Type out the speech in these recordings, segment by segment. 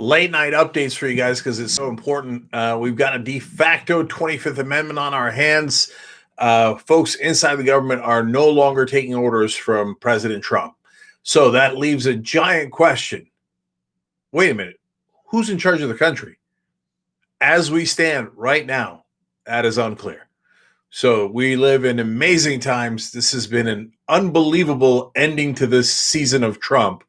late night updates for you guys because it's so important. We've got a de facto 25th Amendment on our hands. Folks inside the government are no longer taking orders from President Trump. So that leaves a giant question. Wait a minute. Who's in charge of the country? As we stand right now, that is unclear. So we live in amazing times. This has been an unbelievable ending to this season of Trump.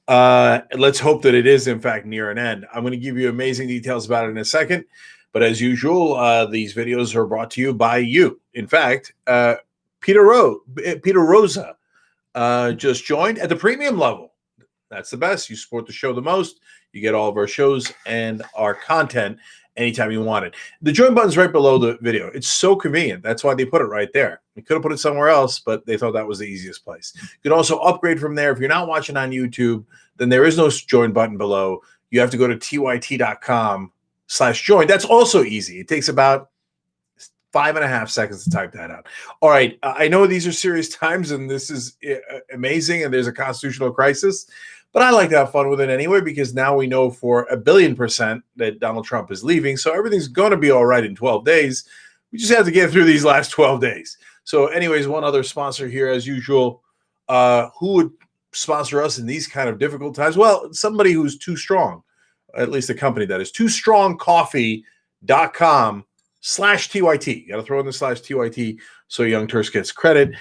Let's hope that it is, in fact, near an end. I'm going to give you amazing details about it in a second. But as usual, these videos are brought to you by you. In fact, Peter Rosa just joined at the premium level. That's the best. You support the show the most. You get all of our shows and our content anytime you want it. The join button's right below the video. It's so convenient. That's why they put it right there. We could have put it somewhere else, but they thought that was the easiest place. You can also upgrade from there. If you're not watching on YouTube, then there is no join button below. You have to go to tyt.com/join. That's also easy. It takes about 5.5 seconds to type that out. All right. I know these are serious times and this is amazing and there's a constitutional crisis, but I like to have fun with it anyway because now we know for 1,000,000,000% that Donald Trump is leaving. So everything's going to be all right in 12 days. We just have to get through these last 12 days. So anyways, one other sponsor here as usual. Who would sponsor us in these kind of difficult times? Well, somebody who's too strong, at least a company that is toostrongcoffee.com/TYT. You got to throw in the /TYT so Young Turks gets credit.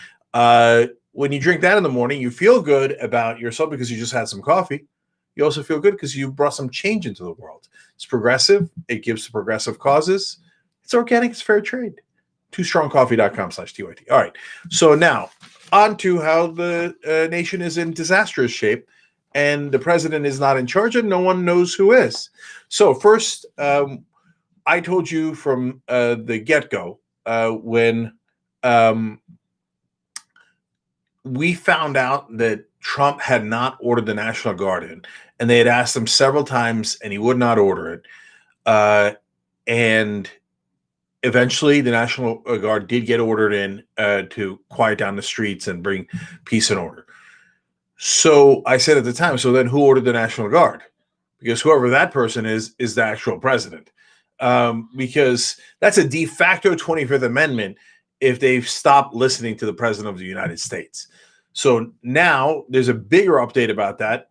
When you drink that in the morning, you feel good about yourself because you just had some coffee. You also feel good because you brought some change into the world. It's progressive. It gives to progressive causes. It's organic. It's fair trade. toostrongcoffee.com/TYT. All right. So now on to how the nation is in disastrous shape and the president is not in charge and no one knows who is. So first, I told you from the get-go when we found out that Trump had not ordered the National Guard in, and they had asked him several times, and he would not order it. And eventually, the National Guard did get ordered in to quiet down the streets and bring peace and order. So I said at the time, so then who ordered the National Guard? Because whoever that person is the actual president. Because that's a de facto 25th Amendment if they've stopped listening to the president of the United States. So now there's a bigger update about that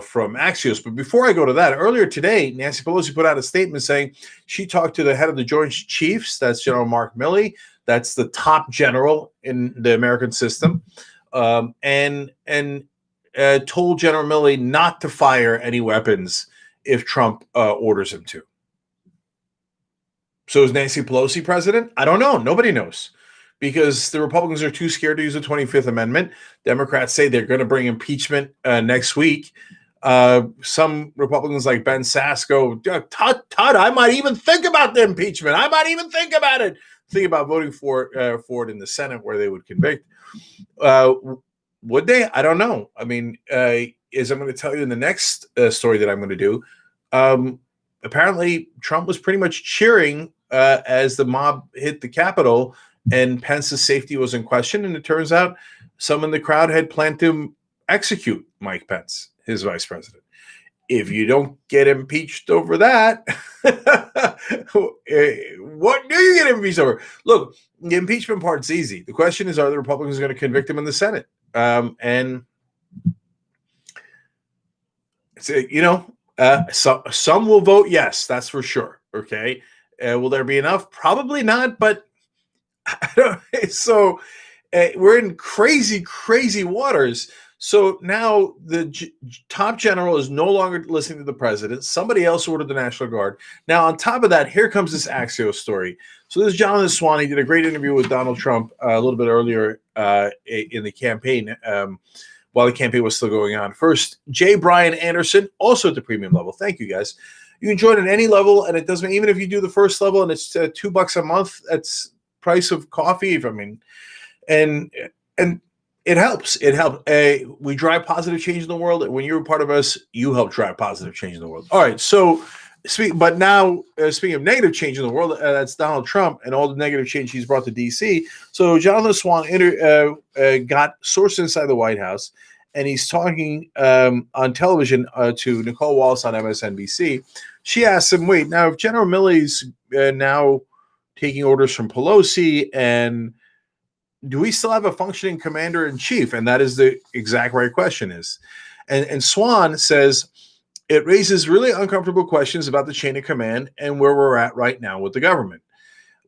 from Axios. But before I go to that, earlier today, Nancy Pelosi put out a statement saying she talked to the head of the Joint Chiefs, that's General Mark Milley, that's the top general in the American system, and told General Milley not to fire any weapons if Trump orders him to. So is Nancy Pelosi president? I don't know. Nobody knows because the Republicans are too scared to use the 25th Amendment. Democrats say they're going to bring impeachment next week. Some Republicans like Ben Sasse go, Todd, I might even think about the impeachment. I might even think about it. Think about voting for it in the Senate where they would convict. Would they? I don't know. I mean, as I'm going to tell you in the next story that I'm going to do, apparently Trump was pretty much cheering as the mob hit the Capitol and Pence's safety was in question. And it turns out some in the crowd had planned to execute Mike Pence, his vice president. If you don't get impeached over that, what do you get impeached over? Look, the impeachment part's easy. The question is, are the Republicans going to convict him in the Senate? And some will vote yes, that's for sure. Okay. Will there be enough? Probably not, but I don't. So we're in crazy, crazy waters. So now the top general is no longer listening to the president. Somebody else ordered the National Guard. Now, on top of that, here comes this Axios story. So this Jonathan Swan, he did a great interview with Donald Trump a little bit earlier in the campaign while the campaign was still going on. First, J. Brian Anderson, also at the premium level. Thank you, guys. You can join at any level, and it doesn't even if you do the first level, and it's $2 a month. That's price of coffee. I mean, and it helps. It helps. We drive positive change in the world. When you're a part of us, you help drive positive change in the world. All right. So, speaking of negative change in the world, that's Donald Trump and all the negative change he's brought to D.C. So, Jonathan Swan got sourced inside the White House and he's talking on television to Nicole Wallace on MSNBC. She asks him, wait, now if General Milley's now taking orders from Pelosi, and do we still have a functioning commander in chief? And that is the exact right question is. And Swan says, it raises really uncomfortable questions about the chain of command and where we're at right now with the government.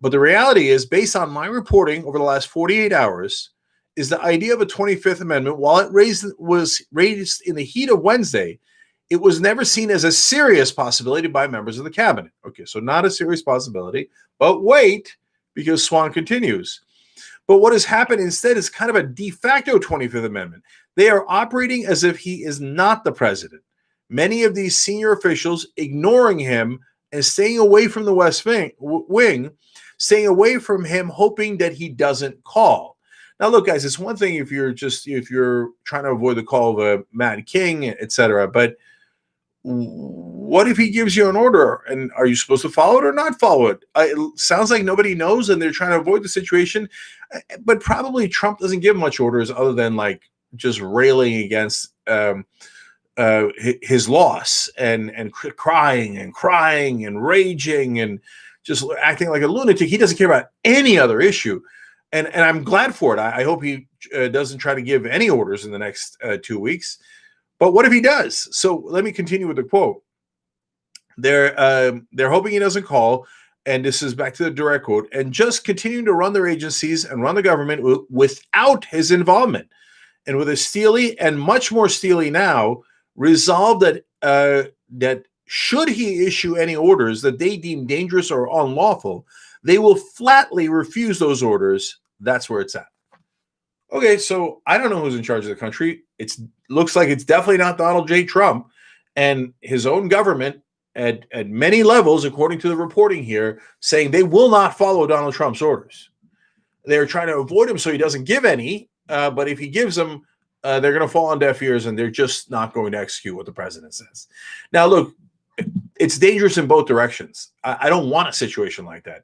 But the reality is, based on my reporting over the last 48 hours, is the idea of a 25th Amendment, while it was raised in the heat of Wednesday, it was never seen as a serious possibility by members of the cabinet. Okay, so not a serious possibility, but wait, because Swan continues. But what has happened instead is kind of a de facto 25th Amendment. They are operating as if he is not the president. Many of these senior officials ignoring him and staying away from the West Wing, staying away from him, hoping that he doesn't call. Now, look, guys, it's one thing if you're trying to avoid the call of a mad king, etc. But what if he gives you an order, and are you supposed to follow it or not follow it? It sounds like nobody knows, and they're trying to avoid the situation. But probably Trump doesn't give much orders other than like just railing against his loss and crying and raging and just acting like a lunatic. He doesn't care about any other issue. And I'm glad for it. I hope he doesn't try to give any orders in the next 2 weeks. But what if he does? So let me continue with the quote. They're hoping he doesn't call, and this is back to the direct quote, and just continuing to run their agencies and run the government without his involvement. And with a steely and much more steely now, resolve that should he issue any orders that they deem dangerous or unlawful, they will flatly refuse those orders. That's where it's at. Okay, so I don't know who's in charge of the country. It looks like it's definitely not Donald J. Trump, and his own government at many levels, according to the reporting here, saying they will not follow Donald Trump's orders. They're trying to avoid him so he doesn't give any, but if he gives them, they're going to fall on deaf ears, and they're just not going to execute what the president says. Now, look, it's dangerous in both directions. I don't want a situation like that.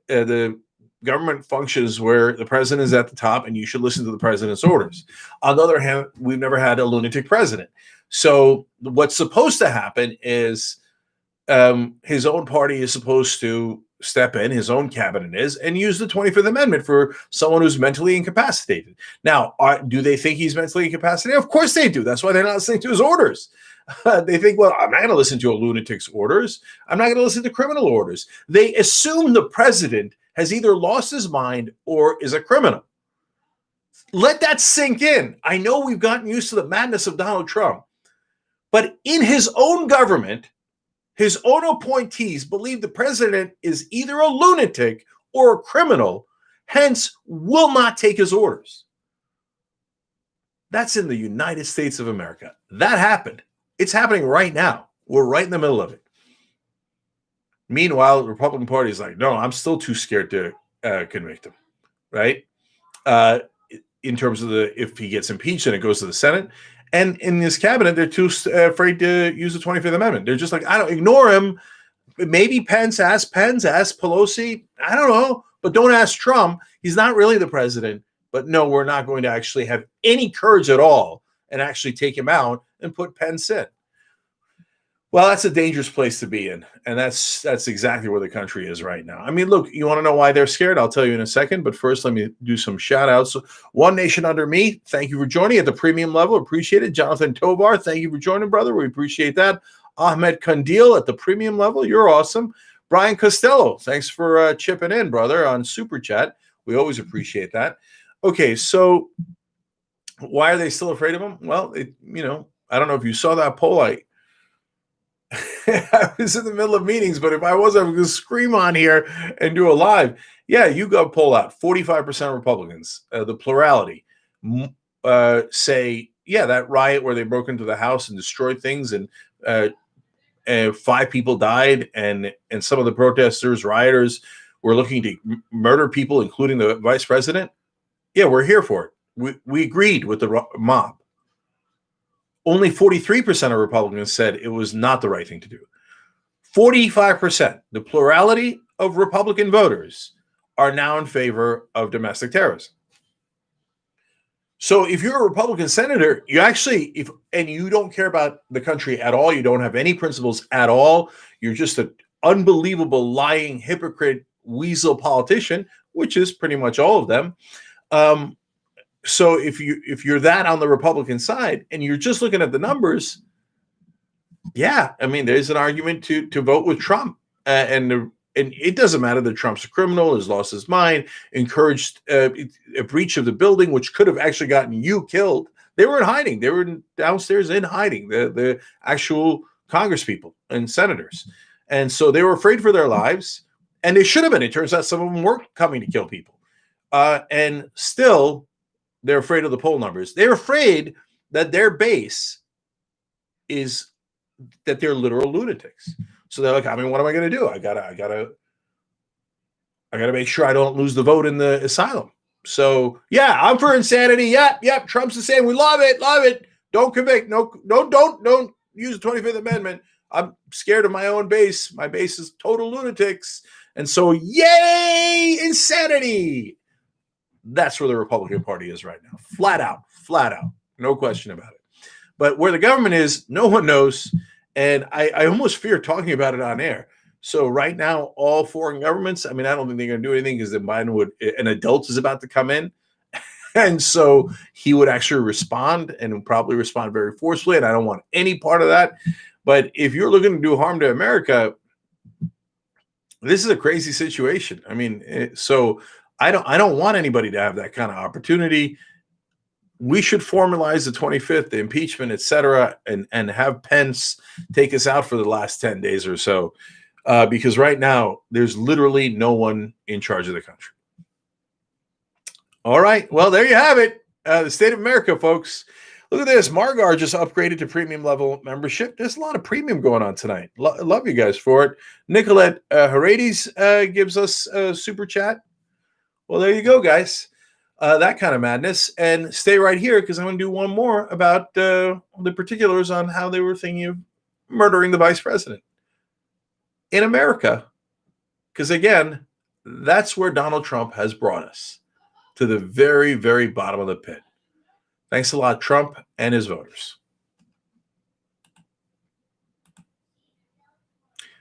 The government functions where the president is at the top, and you should listen to the president's orders. On the other hand, we've never had a lunatic president. So what's supposed to happen is his own party is supposed to step in, his own cabinet is, and use the 25th Amendment for someone who's mentally incapacitated. Now, do they think he's mentally incapacitated? Of course they do. That's why they're not listening to his orders. They think, well, I'm not going to listen to a lunatic's orders. I'm not going to listen to criminal orders. They assume the president has either lost his mind or is a criminal. Let that sink in. I know we've gotten used to the madness of Donald Trump, but in his own government, his own appointees believe the president is either a lunatic or a criminal, hence will not take his orders. That's in the United States of America. That happened. It's happening right now. We're right in the middle of it. Meanwhile, the Republican Party is like, no, I'm still too scared to convict him, right? In terms of if he gets impeached and it goes to the Senate. And in this cabinet, they're too afraid to use the 25th Amendment. They're just like, I don't ignore him. Maybe Pence, ask Pelosi. I don't know, but don't ask Trump. He's not really the president. But no, we're not going to actually have any courage at all and actually take him out and put Pence in. Well, that's a dangerous place to be in. And that's exactly where the country is right now. I mean, look, you want to know why they're scared? I'll tell you in a second. But first, let me do some shout outs. One Nation Under Me, thank you for joining at the premium level. Appreciate it. Jonathan Tovar, thank you for joining, brother. We appreciate that. Ahmed Kandil at the premium level. You're awesome. Brian Costello, thanks for chipping in, brother, on Super Chat. We always appreciate that. Okay, so why are they still afraid of him? Well, I don't know if you saw that poll. I was in the middle of meetings, but if I was going to scream on here and do a live. Yeah, you got poll out. 45% of Republicans, the plurality, say, yeah, that riot where they broke into the house and destroyed things and 5 people died and some of the protesters, rioters were looking to murder people, including the vice president. Yeah, we're here for it. We agreed with the mob. Only 43% of Republicans said it was not the right thing to do. 45%, the plurality of Republican voters, are now in favor of domestic terrorism. So if you're a Republican senator, you actually, if and you don't care about the country at all, you don't have any principles at all, you're just an unbelievable lying hypocrite weasel politician, which is pretty much all of them. Um, so if you're that on the Republican side and you're just looking at the numbers, yeah, I mean, there's an argument to vote with Trump, and it doesn't matter that Trump's a criminal, has lost his mind, encouraged a breach of the building, which could have actually gotten you killed. They were in hiding. They were downstairs in hiding. The actual Congress people and senators, and so they were afraid for their lives, and they should have been. It turns out some of them weren't coming to kill people, and still they're afraid of the poll numbers. They're afraid that their base is that they're literal lunatics. So they're like, I mean, what am I going to do? I gotta make sure I don't lose the vote in the asylum. So yeah, I'm for insanity. Yep. Trump's insane. We love it. Don't convict. No, don't use the 25th Amendment. I'm scared of my own base. My base is total lunatics. And so, yay, insanity. That's where the Republican Party is right now. Flat out. No question about it. But where the government is, no one knows. And I almost fear talking about it on air. So right now, all foreign governments, I mean, I don't think they're going to do anything because an adult is about to come in. And so he would actually respond and probably respond very forcefully. And I don't want any part of that. But if you're looking to do harm to America, this is a crazy situation. I mean, so I don't want anybody to have that kind of opportunity. We should formalize the 25th, the impeachment, et cetera, and have Pence take us out for the last 10 days or so. Because right now, there's literally no one in charge of the country. All right. Well, there you have it. The state of America, folks. Look at this. Margar just upgraded to premium level membership. There's a lot of premium going on tonight. Love you guys for it. Nicolette Herades gives us a super chat. Well, there you go, guys. That kind of madness. And stay right here because I'm going to do one more about the particulars on how they were thinking of murdering the vice president in America. Because again, that's where Donald Trump has brought us, to the very, very bottom of the pit. Thanks a lot, Trump and his voters.